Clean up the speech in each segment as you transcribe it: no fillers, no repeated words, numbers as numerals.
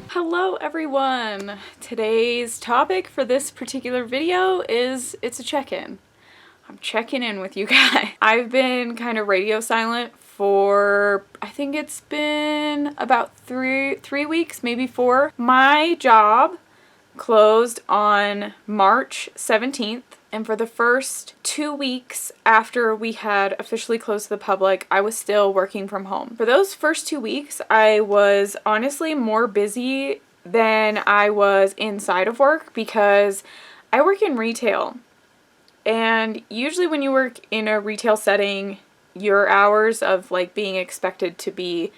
Hello everyone! Today's topic for this particular video is it's a check-in. I'm checking in with you guys. I've been kind of radio silent for, I think it's been about three weeks, maybe 4. My job closed on March 17th. And for the first 2 weeks after we had officially closed to the public, I was still working from home. For those first 2 weeks, I was honestly more busy than I was inside of work because I work in retail. And usually when you work in a retail setting, your hours of like being expected to be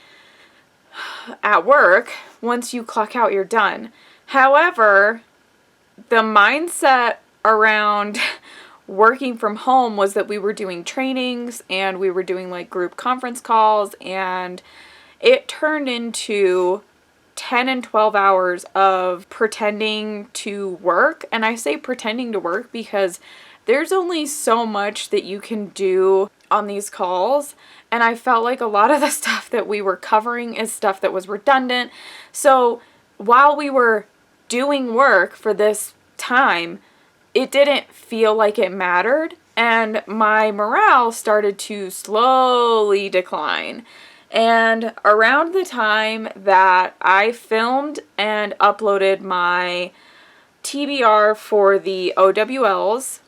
at work, once you clock out, you're done. However, the mindset around working from home was that we were doing trainings and we were doing like group conference calls, and it turned into 10 and 12 hours of pretending to work. And I say pretending to work because there's only so much that you can do on these calls, and I felt like a lot of the stuff that we were covering is stuff that was redundant. So while we were doing work for this time, it didn't feel like it mattered, and my morale started to slowly decline. And around the time that I filmed and uploaded my TBR for the OWLs,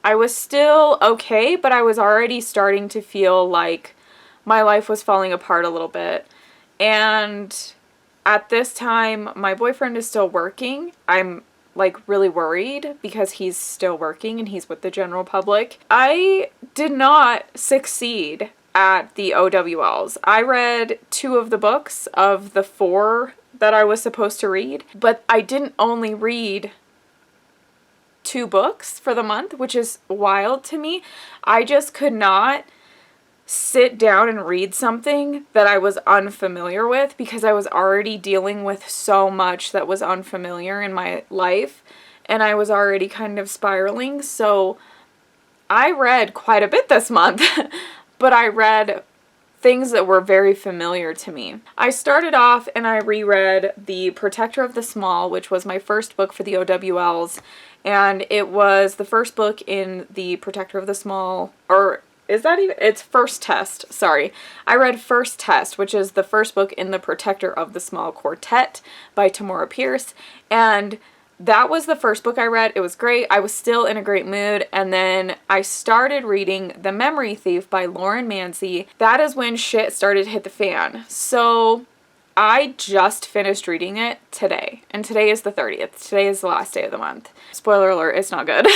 I was still okay, but I was already starting to feel like my life was falling apart a little bit. And at this time, my boyfriend is still working. I'm like really worried because he's still working and he's with the general public. I did not succeed at the OWLs. I read 2 of the books of the 4 that I was supposed to read, but I didn't only read 2 books for the month, which is wild to me. I just could not sit down and read something that I was unfamiliar with because I was already dealing with so much that was unfamiliar in my life, and I was already kind of spiraling. So I read quite a bit this month, but I read things that were very familiar to me. I started off and I reread The Protector of the Small, which was my first book for the OWLs, and it was the first book in The Protector of the Small, or is that even? It's First Test, sorry. I read First Test, which is the first book in the Protector of the Small Quartet by Tamora Pierce, and that was the first book I read. It was great. I was still in a great mood, and then I started reading The Memory Thief by Lauren Mancy. That is when shit started to hit the fan. So I just finished reading it today, and today is the 30th. Today is the last day of the month. Spoiler alert, it's not good.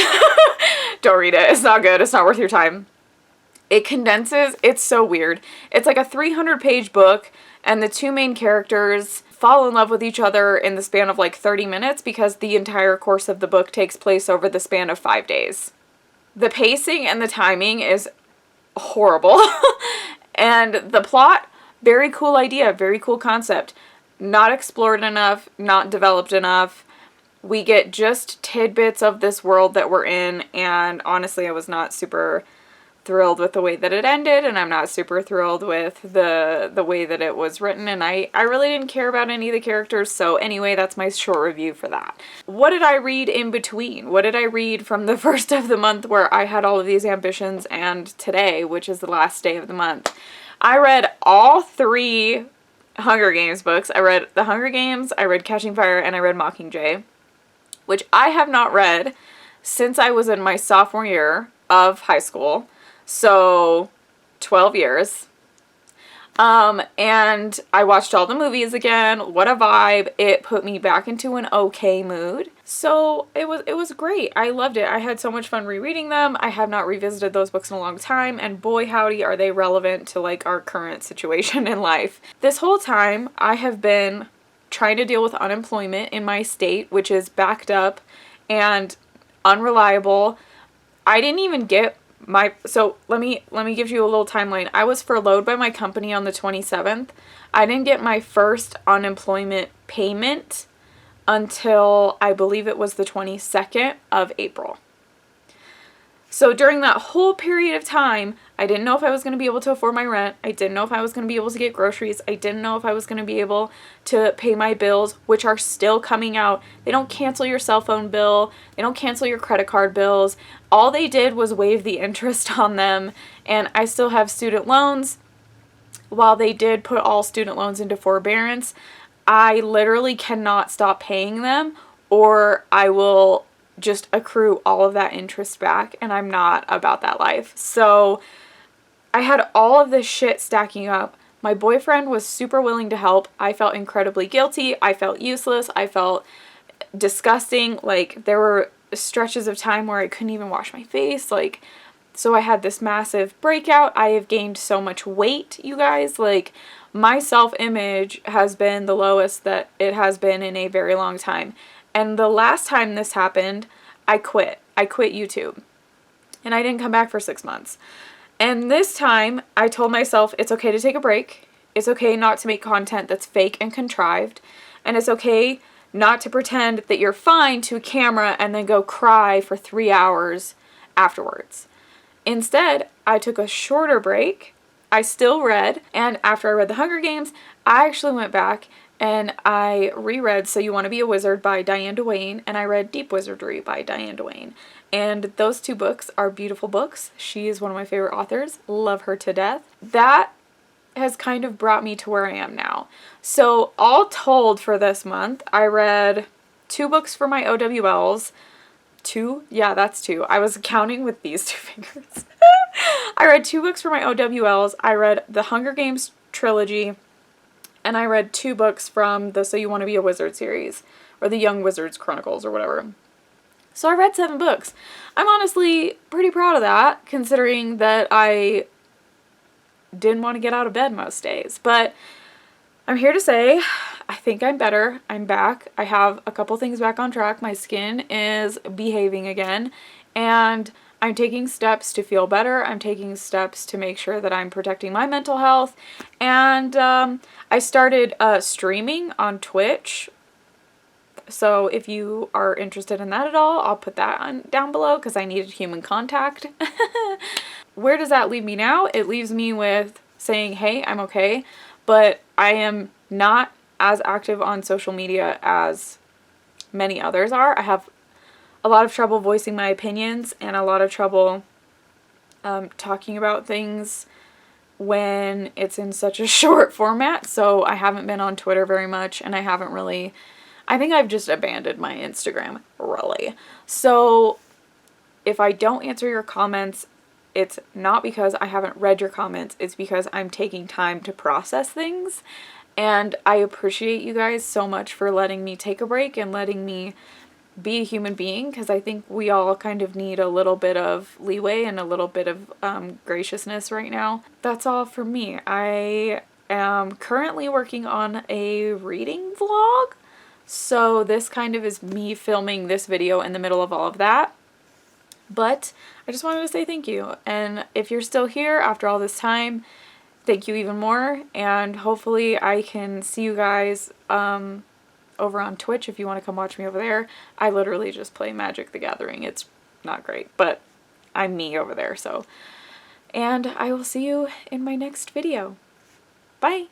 Don't read it. It's not good. It's not worth your time. It condenses, it's so weird. It's like a 300-page book, and the 2 main characters fall in love with each other in the span of like 30 minutes because the entire course of the book takes place over the span of 5 days. The pacing and the timing is horrible. And the plot, very cool idea, very cool concept. Not explored enough, not developed enough. We get just tidbits of this world that we're in, and honestly, I was not super thrilled with the way that it ended, and I'm not super thrilled with the way that it was written, and I really didn't care about any of the characters. So anyway, that's my short review for that. What did I read in between? What did I read from the first of the month where I had all of these ambitions, and today, which is the last day of the month? I read all 3 Hunger Games books. I read The Hunger Games, I read Catching Fire, and I read Mockingjay, which I have not read since I was in my sophomore year of high school. So 12 years. And I watched all the movies again. What a vibe. It put me back into an okay mood. So it was great. I loved it. I had so much fun rereading them. I have not revisited those books in a long time, and boy howdy are they relevant to like our current situation in life. This whole time I have been trying to deal with unemployment in my state, which is backed up and unreliable. I didn't even get so let me give you a little timeline. I was furloughed by my company on the 27th. I didn't get my first unemployment payment until I believe it was the 22nd of April. So during that whole period of time, I didn't know if I was going to be able to afford my rent. I didn't know if I was going to be able to get groceries. I didn't know if I was going to be able to pay my bills, which are still coming out. They don't cancel your cell phone bill. They don't cancel your credit card bills. All they did was waive the interest on them, and I still have student loans. While they did put all student loans into forbearance, I literally cannot stop paying them, or I will just accrue all of that interest back, and I'm not about that life. So I had all of this shit stacking up. My boyfriend was super willing to help. I felt incredibly guilty. I felt useless. I felt disgusting. Like, there were stretches of time where I couldn't even wash my face. Like, so I had this massive breakout. I have gained so much weight, you guys. Like, my self-image has been the lowest that it has been in a very long time. And the last time this happened, I quit. I quit YouTube. And I didn't come back for 6 months. And this time, I told myself it's okay to take a break. It's okay not to make content that's fake and contrived. And it's okay not to pretend that you're fine to a camera and then go cry for 3 hours afterwards. Instead, I took a shorter break. I still read. And after I read The Hunger Games, I actually went back and I reread So You Want to Be a Wizard by Diane Duane, and I read Deep Wizardry by Diane Duane. And those two books are beautiful books. She is one of my favorite authors. Love her to death. That has kind of brought me to where I am now. So all told for this month, I read 2 books for my OWLs. 2? Yeah, that's 2. I was counting with these 2 fingers. I read 2 books for my OWLs. I read the Hunger Games trilogy. And I read 2 books from the So You Want to Be a Wizard series, or the Young Wizards Chronicles, or whatever. So I read 7 books. I'm honestly pretty proud of that, considering that I didn't want to get out of bed most days. But I'm here to say, I think I'm better. I'm back. I have a couple things back on track. My skin is behaving again, and I'm taking steps to feel better. I'm taking steps to make sure that I'm protecting my mental health. And I started streaming on Twitch. So if you are interested in that at all, I'll put that down below because I needed human contact. Where does that leave me now? It leaves me with saying, hey, I'm okay, but I am not as active on social media as many others are. I have a lot of trouble voicing my opinions and a lot of trouble talking about things when it's in such a short format. So I haven't been on Twitter very much, and I haven't really, I think I've just abandoned my Instagram, really. So if I don't answer your comments, it's not because I haven't read your comments, it's because I'm taking time to process things. And I appreciate you guys so much for letting me take a break and letting me be a human being, because I think we all kind of need a little bit of leeway and a little bit of graciousness right now. That's all for me. I am currently working on a reading vlog, so this kind of is me filming this video in the middle of all of that. But I just wanted to say thank you, and if you're still here after all this time, thank you even more, and hopefully I can see you guys over on Twitch if you want to come watch me over there. I literally just play Magic the Gathering. It's not great, but I'm me over there, so. And I will see you in my next video. Bye!